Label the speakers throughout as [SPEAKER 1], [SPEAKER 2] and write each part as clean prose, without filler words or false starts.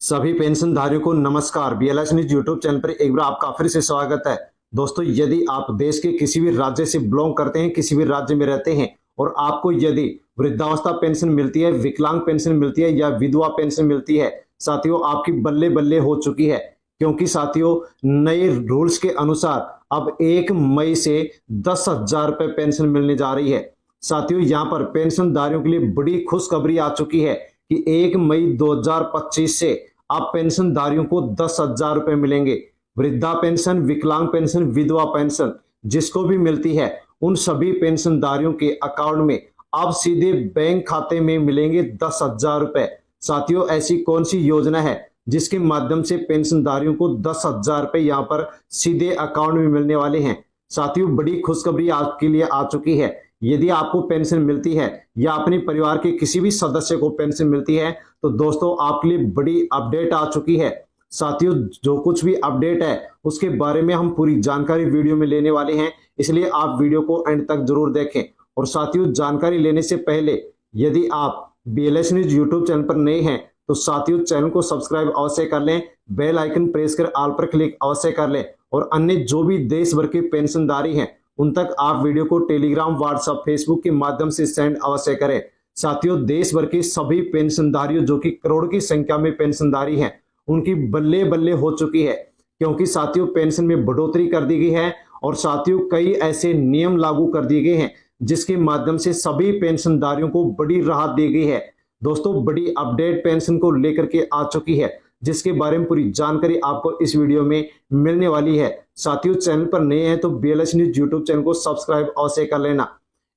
[SPEAKER 1] सभी पेंशनधारियों को नमस्कार। बीएलएस न्यूज यूट्यूब चैनल पर एक बार आपका फिर से स्वागत है। दोस्तों, यदि आप देश के किसी भी राज्य से बिलोंग करते हैं, किसी भी राज्य में रहते हैं और आपको यदि वृद्धावस्था पेंशन मिलती है, विकलांग पेंशन मिलती है या विधवा पेंशन मिलती है, साथियों आपकी बल्ले बल्ले हो चुकी है। क्योंकि साथियों नए रूल्स के अनुसार अब 1 मई से 10,000 रुपए पेंशन मिलने जा रही है। साथियों यहाँ पर पेंशनधारियों के लिए बड़ी खुशखबरी आ चुकी है कि 1 मई 2025 से आप पेंशनधारियों को 10,000 रुपए मिलेंगे। वृद्धा पेंशन, विकलांग पेंशन, विधवा पेंशन जिसको भी मिलती है, उन सभी पेंशनधारियों के अकाउंट में अब सीधे बैंक खाते में मिलेंगे 10,000 रुपए। साथियों ऐसी कौन सी योजना है जिसके माध्यम से पेंशनधारियों को 10,000 रुपए यहाँ पर सीधे अकाउंट में मिलने वाले हैं? साथियों बड़ी खुशखबरी आपके लिए आ चुकी है। यदि आपको पेंशन मिलती है या अपने परिवार के किसी भी सदस्य को पेंशन मिलती है तो दोस्तों आपके लिए बड़ी अपडेट आ चुकी है। साथियों जो कुछ भी अपडेट है उसके बारे में हम पूरी जानकारी वीडियो में लेने वाले हैं, इसलिए आप वीडियो को एंड तक जरूर देखें। और साथियों जानकारी लेने से पहले यदि आप बीएलएस न्यूज यूट्यूब चैनल पर नए हैं तो साथियों चैनल को सब्सक्राइब अवश्य कर लें, बेल आइकन प्रेस कर ऑल पर क्लिक अवश्य कर लें और अन्य जो भी देश भर के पेंशनधारी हैं उन तक आप वीडियो को टेलीग्राम, व्हाट्सएप, फेसबुक के माध्यम से सेंड अवश्य करें। साथियों देश भर के सभी पेंशनधारियों जो कि करोड़ की संख्या में पेंशनधारी हैं उनकी बल्ले बल्ले हो चुकी है, क्योंकि साथियों पेंशन में बढ़ोतरी कर दी गई है और साथियों कई ऐसे नियम लागू कर दिए गए हैं जिसके माध्यम से सभी पेंशनधारियों को बड़ी राहत दी गई है। दोस्तों बड़ी अपडेट पेंशन को लेकर के आ चुकी है जिसके बारे में पूरी जानकारी आपको इस वीडियो में मिलने वाली है। साथियों चैनल पर नए हैं तो बीएलएस न्यूज यूट्यूब चैनल को सब्सक्राइब अवश्य कर लेना।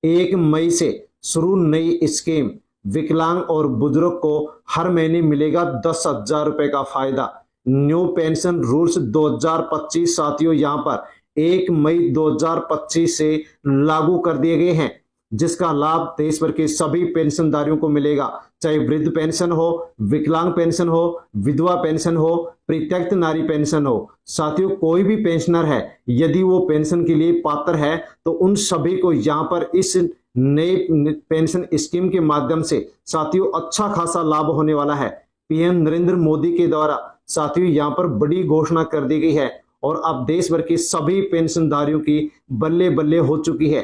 [SPEAKER 1] 1 मई से शुरू नई स्कीम, विकलांग और बुजुर्ग को हर महीने मिलेगा 10,000 रुपए का फायदा। न्यू पेंशन रूल्स 2025 साथियों यहाँ पर 1 मई 2025 से लागू कर दिए गए हैं, जिसका लाभ देश भर के सभी पेंशनधारियों को मिलेगा, चाहे वृद्ध पेंशन हो, विकलांग पेंशन हो, विधवा पेंशन हो, परित्यक्त नारी पेंशन हो। साथियों कोई भी पेंशनर है यदि वो पेंशन के लिए पात्र है तो उन सभी को यहाँ पर इस नए पेंशन स्कीम के माध्यम से साथियों अच्छा खासा लाभ होने वाला है। पीएम नरेंद्र मोदी के द्वारा साथियों यहाँ पर बड़ी घोषणा कर दी गई है और अब देश भर के सभी पेंशनधारियों की बल्ले बल्ले हो चुकी है।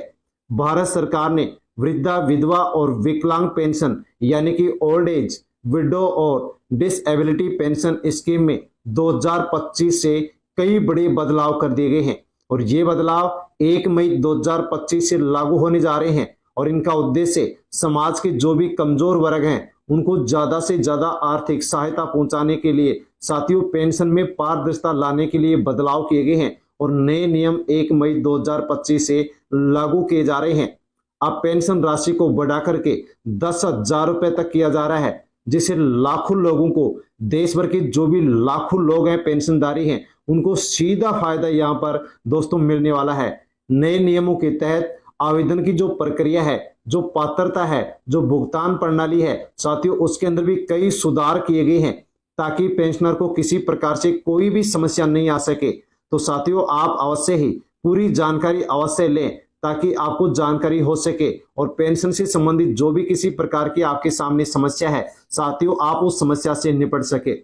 [SPEAKER 1] भारत सरकार ने वृद्धा, विधवा और विकलांग पेंशन यानी कि ओल्ड एज, विडो और डिसेबिलिटी पेंशन स्कीम में 2025 से कई बड़े बदलाव कर दिए गए हैं और ये बदलाव 1 मई 2025 से लागू होने जा रहे हैं और इनका उद्देश्य समाज के जो भी कमजोर वर्ग हैं उनको ज्यादा से ज्यादा आर्थिक सहायता पहुंचाने के लिए साथियों पेंशन में पारदर्शिता लाने के लिए बदलाव किए गए हैं और नए नियम 1 मई 2025 से लागू किए जा रहे हैं। अब पेंशन राशि को बढ़ा करके 10,000 रुपए तक किया जा रहा है, जिससे लाखों लोगों को, देश भर के जो भी लाखों लोग हैं पेंशनधारी हैं, उनको सीधा फायदा यहाँ पर दोस्तों मिलने वाला है। नए नियमों के तहत आवेदन की जो प्रक्रिया है, जो पात्रता है, जो भुगतान प्रणाली है साथियों उसके अंदर भी कई सुधार किए गए हैं ताकि पेंशनर को किसी प्रकार से कोई भी समस्या नहीं आ सके। तो साथियों आप अवश्य ही पूरी जानकारी अवश्य लें ताकि आपको जानकारी हो सके और पेंशन से संबंधित जो भी किसी प्रकार की आपके सामने समस्या है साथियों आप उस समस्या से निपट सके।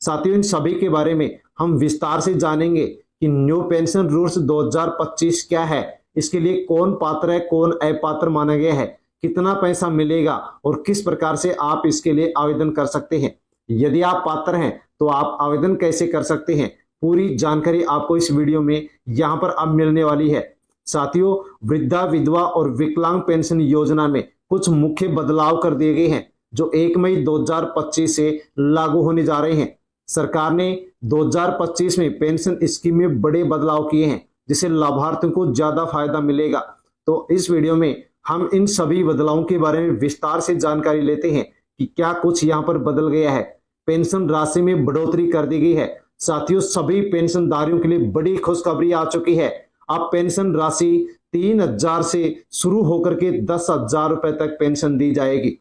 [SPEAKER 1] साथियों इन सभी के बारे में हम विस्तार से जानेंगे कि न्यू पेंशन रूल्स 2025 क्या है, इसके लिए कौन पात्र है, कौन अपात्र माना गया है, कितना पैसा मिलेगा और किस प्रकार से आप इसके लिए आवेदन कर सकते हैं। यदि आप पात्र हैं तो आप आवेदन कैसे कर सकते हैं, पूरी जानकारी आपको इस वीडियो में यहाँ पर अब मिलने वाली है। साथियों वृद्धा, विधवा और विकलांग पेंशन योजना में कुछ मुख्य बदलाव कर दिए गए हैं जो 1 मई 2025 से लागू होने जा रहे हैं। सरकार ने 2025 में पेंशन स्कीम में बड़े बदलाव किए हैं जिससे लाभार्थियों को ज्यादा फायदा मिलेगा। तो इस वीडियो में हम इन सभी बदलावों के बारे में विस्तार से जानकारी लेते हैं कि क्या कुछ यहाँ पर बदल गया है। पेंशन राशि में बढ़ोतरी कर दी गई है। साथियों सभी पेंशनधारियों के लिए बड़ी खुशखबरी आ चुकी है। अब पेंशन राशि 3,000 से शुरू होकर के 10,000 रुपए तक पेंशन दी जाएगी।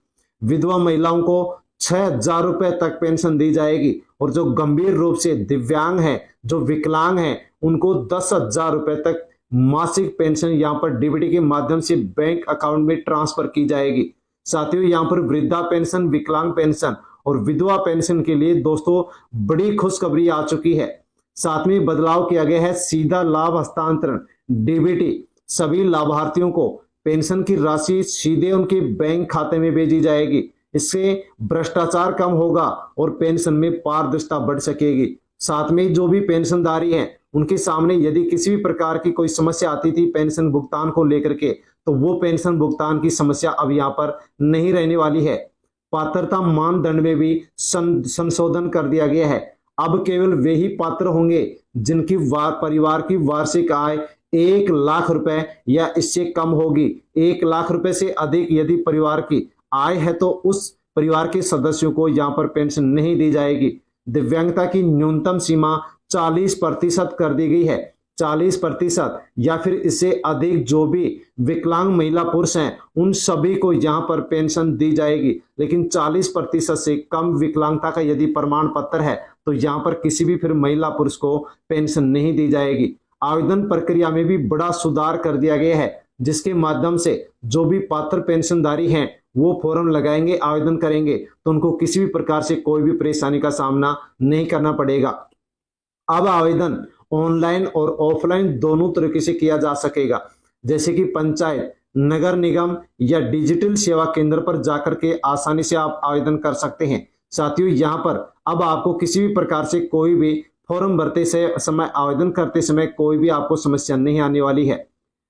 [SPEAKER 1] विधवा महिलाओं को 6,000 रुपए तक पेंशन दी जाएगी और जो गंभीर रूप से दिव्यांग हैं, जो विकलांग हैं, उनको 10,000 रुपए तक मासिक पेंशन यहाँ पर डीबीटी के माध्यम से बैंक अकाउंट में ट्रांसफर की जाएगी। साथियों यहाँ पर वृद्धा पेंशन, विकलांग पेंशन और विधवा पेंशन के लिए दोस्तों बड़ी खुशखबरी आ चुकी है। साथ में बदलाव किया गया है सीधा लाभ हस्तांतरण डीबीटी। सभी लाभार्थियों को पेंशन की राशि सीधे उनके बैंक खाते में भेजी जाएगी। इससे भ्रष्टाचार कम होगा और पेंशन में पारदर्शिता बढ़ सकेगी। साथ में जो भी पेंशनधारी हैं उनके सामने यदि किसी भी प्रकार की कोई समस्या आती थी पेंशन भुगतान को लेकर के, तो वो पेंशन भुगतान की समस्या अब यहाँ पर नहीं रहने वाली है। पात्रता मानदंड में भी संशोधन कर दिया गया है। अब केवल वे ही पात्र होंगे जिनकी परिवार की वार्षिक आय 1,00,000 रुपए या इससे कम होगी। 1,00,000 रुपए से अधिक यदि परिवार की आय है तो उस परिवार के सदस्यों को यहाँ पर पेंशन नहीं दी जाएगी। दिव्यांगता की न्यूनतम सीमा 40% कर दी गई है। 40% या फिर इससे अधिक जो भी विकलांग महिला पुरुष हैं उन सभी को यहाँ पर पेंशन दी जाएगी। लेकिन 40% से कम विकलांगता का यदि प्रमाण पत्र है तो यहाँ पर किसी भी फिर महिला पुरुष को पेंशन नहीं दी जाएगी। आवेदन प्रक्रिया में भी बड़ा सुधार कर दिया गया है, जिसके माध्यम से जो भी पात्र पेंशनधारी हैं वो फॉर्म लगाएंगे, आवेदन करेंगे तो उनको किसी भी प्रकार से कोई भी परेशानी का सामना नहीं करना पड़ेगा। अब आवेदन ऑनलाइन और ऑफलाइन दोनों तरीके से किया जा सकेगा, जैसे कि पंचायत, नगर निगम या डिजिटल सेवा केंद्र पर जाकर के आसानी से आप आवेदन कर सकते हैं। साथियों, यहाँ पर अब आपको किसी भी प्रकार से कोई भी फॉर्म भरते समय, आवेदन करते समय कोई भी आपको समस्या नहीं आने वाली है।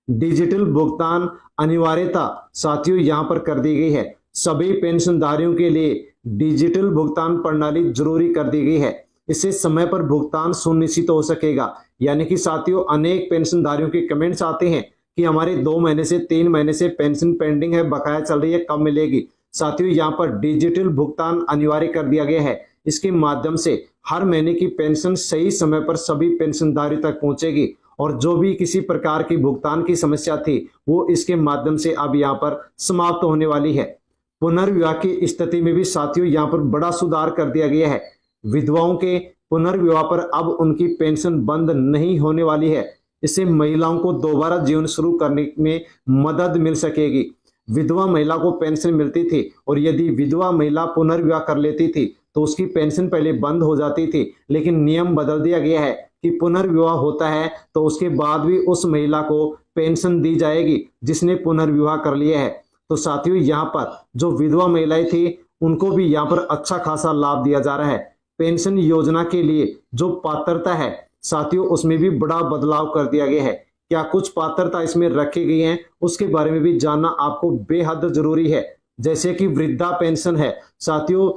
[SPEAKER 1] डिजिटल भुगतान अनिवार्यता साथियों यहाँ पर कर दी गई है। सभी पेंशनधारियों के लिए डिजिटल भुगतान प्रणाली जरूरी कर दी गई है। इससे समय पर भुगतान सुनिश्चित हो सकेगा। यानी कि साथियों, अनेक पेंशनधारियों के कमेंट्स आते हैं कि हमारे 2 महीने से 3 महीने से पेंशन पेंडिंग है, बकाया चल रही है, कब मिलेगी। साथियों, यहाँ पर डिजिटल भुगतान अनिवार्य कर दिया गया है। इसके माध्यम से हर महीने की पेंशन सही समय पर सभी पेंशनधारी तक पहुंचेगी और जो भी किसी प्रकार की भुगतान की समस्या थी वो इसके माध्यम से अब यहाँ पर समाप्त होने वाली है। पुनर्विवाह की स्थिति में भी साथियों यहाँ पर बड़ा सुधार कर दिया गया है। विधवाओं के पुनर्विवाह पर अब उनकी पेंशन बंद नहीं होने वाली है। इससे महिलाओं को दोबारा जीवन शुरू करने में मदद मिल सकेगी। विधवा महिला को पेंशन मिलती थी और यदि विधवा महिला पुनर्विवाह कर लेती थी तो उसकी पेंशन पहले बंद हो जाती थी, लेकिन नियम बदल दिया गया है कि पुनर्विवाह होता है तो उसके बाद भी उस महिला को पेंशन दी जाएगी जिसने पुनर्विवाह कर लिया है। तो साथियों, यहाँ पर जो विधवा महिलाएं थी उनको भी यहाँ पर अच्छा खासा लाभ दिया जा रहा है। पेंशन योजना के लिए जो पात्रता है साथियों उसमें भी बड़ा बदलाव कर दिया गया है। क्या कुछ पात्रता इसमें रखी गई हैं उसके बारे में भी जानना आपको बेहद जरूरी है। जैसे कि वृद्धा पेंशन है साथियों,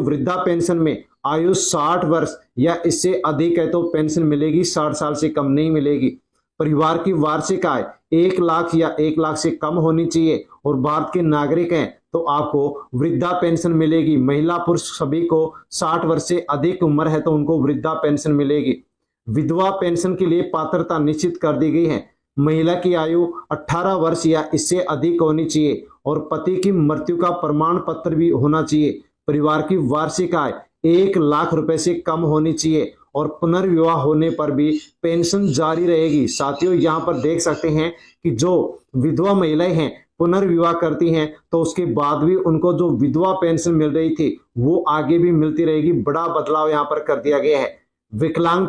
[SPEAKER 1] वृद्धा पेंशन में आयु 60 वर्ष या इससे अधिक है तो पेंशन मिलेगी, 60 साल से कम नहीं मिलेगी। परिवार की वार्षिक आय 1,00,000 या 1,00,000 से कम होनी चाहिए और भारत के नागरिक हैं तो आपको वृद्धा पेंशन मिलेगी। महिला पुरुष सभी को 60 वर्ष से अधिक उम्र है तो उनको वृद्धा पेंशन मिलेगी। विधवा पेंशन के लिए पात्रता निश्चित कर दी गई है। महिला की आयु 18 वर्ष या इससे अधिक होनी चाहिए और पति की मृत्यु का प्रमाण पत्र भी होना चाहिए। परिवार की वार्षिक आय 1,00,000 रुपए से कम होनी चाहिए और पुनर्विवाह होने पर भी पेंशन जारी रहेगी। साथियों, यहाँ पर देख सकते हैं कि जो विधवा महिलाएं हैं पुनर्विवाह करती हैं तो उसके बाद भी उनको जो विधवा पेंशन मिल रही थी वो आगे भी मिलती रहेगी। बड़ा बदलाव यहाँ पर कर दिया गया है। विकलांग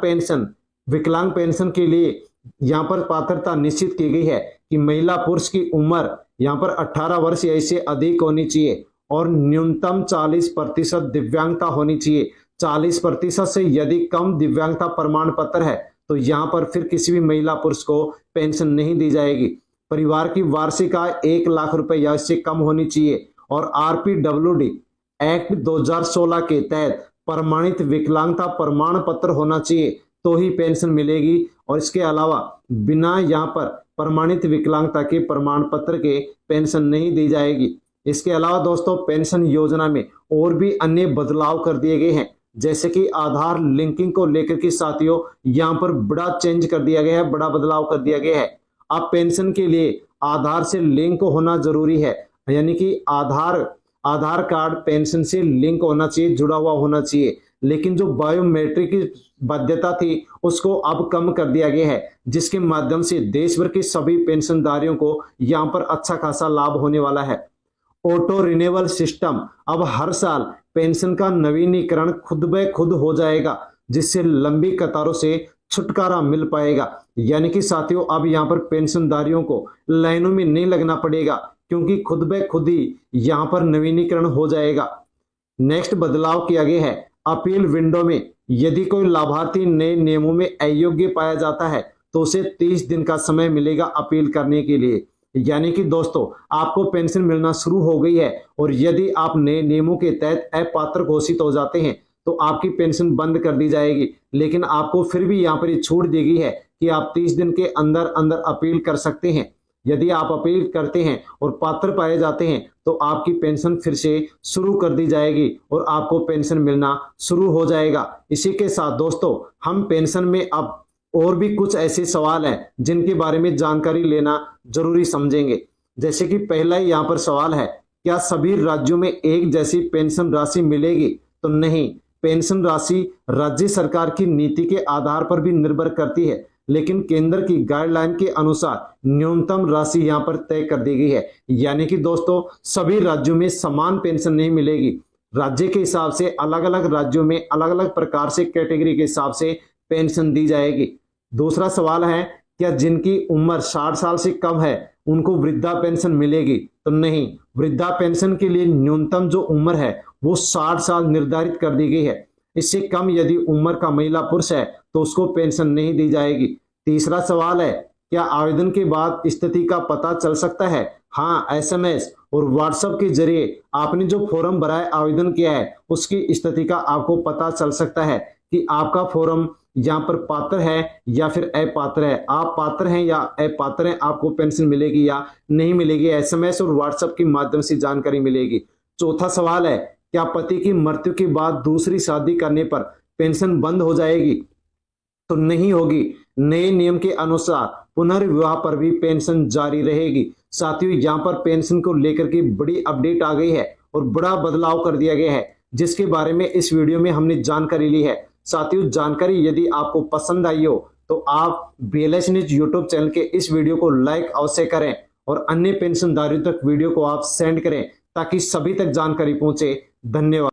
[SPEAKER 1] पेंशन के लिए यहाँ पर पात्रता निश्चित की गई है कि महिला पुरुष की उम्र यहाँ पर 18 वर्ष या इससे अधिक होनी चाहिए और न्यूनतम 40% दिव्यांगता होनी चाहिए। 40% से यदि कम दिव्यांगता प्रमाण पत्र है तो यहाँ पर फिर किसी भी महिला पुरुष को पेंशन नहीं दी जाएगी। परिवार की वार्षिक आय 1,00,000 रुपए या इससे कम होनी चाहिए और RPWD एक्ट 2016 के तहत प्रमाणित विकलांगता प्रमाण पत्र होना चाहिए तो ही पेंशन मिलेगी और इसके अलावा बिना यहाँ पर प्रमाणित विकलांगता के प्रमाण पत्र के पेंशन नहीं दी जाएगी। इसके अलावा दोस्तों, पेंशन योजना में और भी अन्य बदलाव कर दिए गए हैं, जैसे कि आधार लिंकिंग को लेकर के साथियों यहाँ पर बड़ा चेंज कर दिया गया है, बड़ा बदलाव कर दिया गया है। अब पेंशन के लिए आधार से लिंक होना जरूरी है, यानी कि आधार कार्ड पेंशन से लिंक होना चाहिए, जुड़ा हुआ होना चाहिए। लेकिन जो बायोमेट्रिक की बाध्यता थी उसको अब कम कर दिया गया है, जिसके माध्यम से देश भर के सभी पेंशनधारियों को यहाँ पर अच्छा खासा लाभ होने वाला है। Auto renewal system. अब हर साल पेंशन का नवीनीकरण खुद ब खुद हो जाएगा, जिससे लंबी कतारों से छुटकारा मिल पाएगा। यानी कि साथियों, अब यहाँ पर पेंशनधारियों को लाइनों में नहीं लगना पड़ेगा, क्योंकि खुद ब खुद ही यहाँ पर नवीनीकरण हो जाएगा। नेक्स्ट बदलाव किया गया है अपील विंडो में। यदि कोई लाभार्थी नए नियमों में अयोग्य पाया जाता है तो उसे 30 दिन का समय मिलेगा अपील करने के लिए। यानी कि दोस्तों, आपको पेंशन मिलना शुरू हो गई है और यदि आप नए नियमों के तहत अपात्र घोषित हो जाते हैं तो आपकी पेंशन बंद कर दी जाएगी। लेकिन आपको फिर भी यहाँ पर छूट दी गई है कि आप 30 दिन के अंदर अंदर अपील कर सकते हैं। यदि आप अपील करते हैं और पात्र पाए जाते हैं तो आपकी पेंशन फिर से शुरू कर दी जाएगी और आपको पेंशन मिलना शुरू हो जाएगा। इसी के साथ दोस्तों, हम पेंशन में अब और भी कुछ ऐसे सवाल हैं जिनके बारे में जानकारी लेना जरूरी समझेंगे। जैसे कि पहला यहाँ पर सवाल है, क्या सभी राज्यों में एक जैसी पेंशन राशि मिलेगी? तो नहीं, पेंशन राशि राज्य सरकार की नीति के आधार पर भी निर्भर करती है, लेकिन केंद्र की गाइडलाइन के अनुसार न्यूनतम राशि यहाँ पर तय कर दी गई है। यानी कि दोस्तों, सभी राज्यों में समान पेंशन नहीं मिलेगी। राज्य के हिसाब से अलग अलग राज्यों में अलग अलग प्रकार से कैटेगरी के हिसाब से पेंशन दी जाएगी। दूसरा सवाल है, क्या जिनकी उम्र 60 साल से कम है उनको वृद्धा पेंशन मिलेगी? तो नहीं, वृद्धा पेंशन के लिए न्यूनतम जो उम्र है वो 60 साल निर्धारित कर दी गई है। इससे कम यदि उम्र का महिला पुरुष है तो उसको पेंशन नहीं दी जाएगी। तीसरा सवाल है, क्या आवेदन के बाद स्थिति का पता चल सकता है? हाँ, एसएमएस और व्हाट्सएप के जरिए आपने जो फॉर्म भरा है, आवेदन किया है, उसकी स्थिति का आपको पता चल सकता है कि आपका फॉर्म यहाँ पर पात्र है या फिर अपात्र है। आप पात्र हैं या अपात्र हैं, आपको पेंशन मिलेगी या नहीं मिलेगी, एसएमएस और व्हाट्सएप के माध्यम से जानकारी मिलेगी। चौथा सवाल है, क्या पति की मृत्यु के बाद दूसरी शादी करने पर पेंशन बंद हो जाएगी? तो नहीं होगी। नए नियम के अनुसार पुनर्विवाह पर भी पेंशन जारी रहेगी। साथियों, यहाँ पर पेंशन को लेकर के बड़ी अपडेट आ गई है और बड़ा बदलाव कर दिया गया है, जिसके बारे में इस वीडियो में हमने जानकारी ली है। साथियों, जानकारी यदि आपको पसंद आई हो तो आप BLS न्यूज यूट्यूब चैनल के इस वीडियो को लाइक अवश्य करें और अन्य पेंशनधारियों तक वीडियो को आप सेंड करें ताकि सभी तक जानकारी पहुंचे। धन्यवाद।